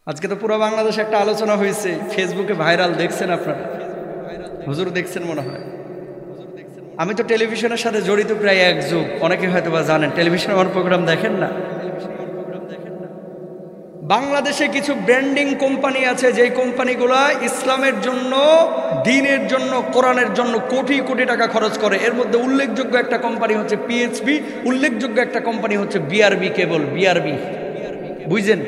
আজকে তো পুরো বাংলাদেশে একটা আলোচনা হয়েছে, ফেসবুকে ভাইরাল, দেখছেন আপনারা? হুজুর দেখছেন মনে হয়। আমি তো টেলিভিশনের সাথে জড়িত প্রায় এক যুগ, অনেকে হয়তো বা জানেন। টেলিভিশনে আমার প্রোগ্রাম দেখেন না? বাংলাদেশে কিছু ব্র্যান্ডিং কোম্পানি আছে, যেই কোম্পানিগুলা ইসলামের জন্য, দ্বীনের জন্য, কোরআনের জন্য কোটি কোটি টাকা খরচ করে। এর মধ্যে উল্লেখযোগ্য একটা কোম্পানি হচ্ছে পিএইচপি, উল্লেখযোগ্য একটা কোম্পানি হচ্ছে বিআরবি কেবল, বিআরবি, বুঝছেন?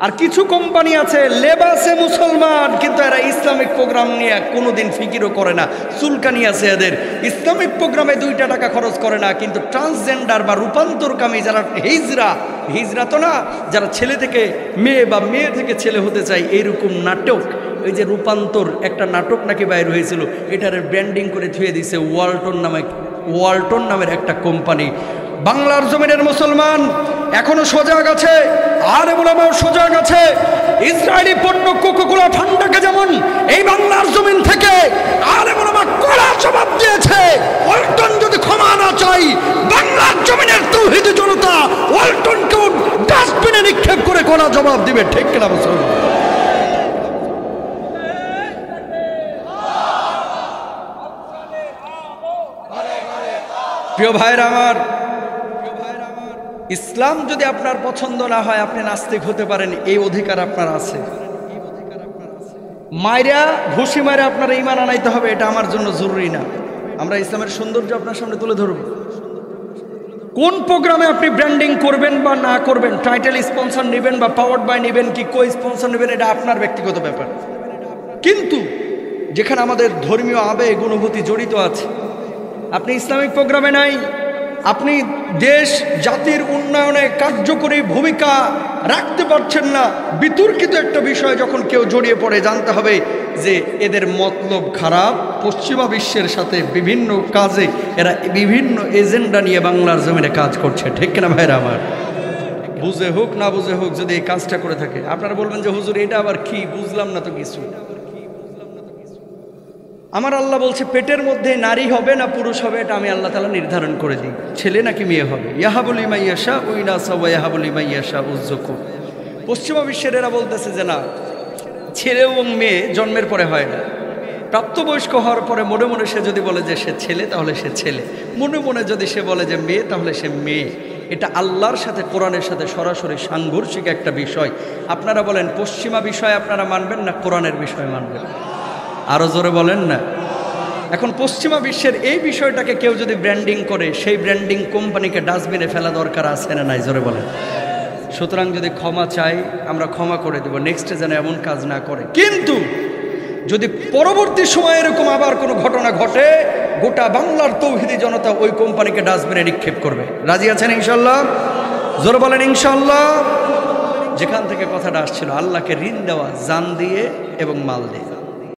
আর কিছু কোম্পানি আছে লেবাসে মুসলমান, কিন্তু এরা ইসলামিক প্রোগ্রাম নিয়ে কোনোদিন ফিকিরও করে না। চুলকানি আছে এদের, ইসলামিক প্রোগ্রামে 2 টাকা খরচ করে না, কিন্তু ট্রান্সজেন্ডার বা রূপান্তরকামী যারা হিজরা তো না, যারা ছেলে থেকে মেয়ে বা মেয়ে থেকে ছেলে হতে চায়, এইরকম নাটক, ওই যে রূপান্তর একটা নাটক নাকি বাইর হয়েছিল, এটার ব্র্যান্ডিং করে থুয়ে দিছে ওয়ালটন নামের একটা কোম্পানি। বাংলার জমিনের মুসলমান এখনো সজাগ আছে, আলেম ওলামাও সজাগ আছে। ইসরায়েলি পণ্য কোকাকোলা ঠান্ডাকে যেমন এই বাংলার জমিন থেকে আলেম ওলামা কড়া জবাব দিয়েছে, ওয়ালটন যদি ক্ষমা না চাই, বাংলার জমিনের তৌহিদি জনতা ওয়ালটনকেও ডাস্টবিনে নিক্ষেপ করে কড়া জবাব দিবে। ঠিক কিনা মুসলমান? প্রিয় ভাইরা আমার, ইসলাম যদি আপনার পছন্দ না হয়, আপনি নাস্তিক হতে পারেন, এই অধিকার আপনার আছে। মায়েরা ঘুষি মায়েরা আপনার ঈমান আনাইতে হবে, এটা আমার জন্য জরুরি না। আমরা ইসলামের সৌন্দর্য আপনার সামনে তুলে ধরব। কোন প্রোগ্রামে আপনি ব্র্যান্ডিং করবেন বা না করবেন, টাইটেল স্পন্সর নেবেন বা পাওয়ার্ড বাই নেবেন কি কো স্পন্সর নেবেন, এটা আপনার ব্যক্তিগত ব্যাপার। কিন্তু যেখানে আমাদের ধর্মীয় আবেগ অনুভূতি জড়িত আছে, আপনি ইসলামিক প্রোগ্রামে নাই, আপনি দেশ জাতির উন্নয়নে কার্যকরী ভূমিকা রাখতে পারছেন না, বিতর্কিত একটা বিষয় যখন কেউ জড়িয়ে পড়ে, জানতে হবে যে এদের মতলব খারাপ। পশ্চিমা বিশ্বের সাথে বিভিন্ন কাজে এরা বিভিন্ন এজেন্ডা নিয়ে বাংলার জমিনে কাজ করছে। ঠিক কিনা ভাইরা আমার? বুঝে হোক না বুঝে হোক, যদি এই কাজটা করে থাকে, আপনারা বলবেন যে হুজুর এটা আবার কি, বুঝলাম না তো কিছু। আমার আল্লাহ বলছে পেটের মধ্যে নারী হবে না পুরুষ হবে, এটা আমি আল্লাহ তাআলা নির্ধারণ করে দিই, ছেলে নাকি মেয়ে হবে। ইয়াহাবুল ইমাইয়াশা উইনাসা ওয়া ইয়াহাবুল ইমাইয়াশা উযযুকু। পশ্চিমা বিশ্বের এরা বলতেছে যে না, ছেলে এবং মেয়ে জন্মের পরে হয় না, প্রাপ্তবয়স্ক হওয়ার পরে মনে মনে সে যদি বলে যে সে ছেলে, তাহলে সে ছেলে, মনে মনে যদি সে বলে যে মেয়ে, তাহলে সে মেয়ে। এটা আল্লাহর সাথে, কোরআনের সাথে সরাসরি সাংঘর্ষিক একটা বিষয়। আপনারা বলেন পশ্চিমা বিষয় আপনারা মানবেন না কোরআনের বিষয় মানবেন? আরো জোরে বলেন না। এখন পশ্চিমা বিশ্বের এই বিষয়টাকে কেউ যদি ব্র্যান্ডিং করে, সেই ব্র্যান্ডিং কোম্পানিকে ডাস্টবিনে ফেলা দরকার আছে না নাই? জোরে বলেন। সুতরাং যদি ক্ষমা চাই, আমরা ক্ষমা করে দেব, নেক্সটে যেন এমন কাজ না করে। কিন্তু যদি পরবর্তী সময়ে এরকম আবার কোনো ঘটনা ঘটে, গোটা বাংলার তৌহিদি জনতা ওই কোম্পানিকে ডাস্টবিনে নিক্ষেপ করবে। রাজি আছেন ইনশাল্লাহ? জোরে বলেন ইনশাল্লাহ। যেখান থেকে কথাটা আসছিল, আল্লাহকে ঋণ দেওয়া জান দিয়ে এবং মাল দিয়ে।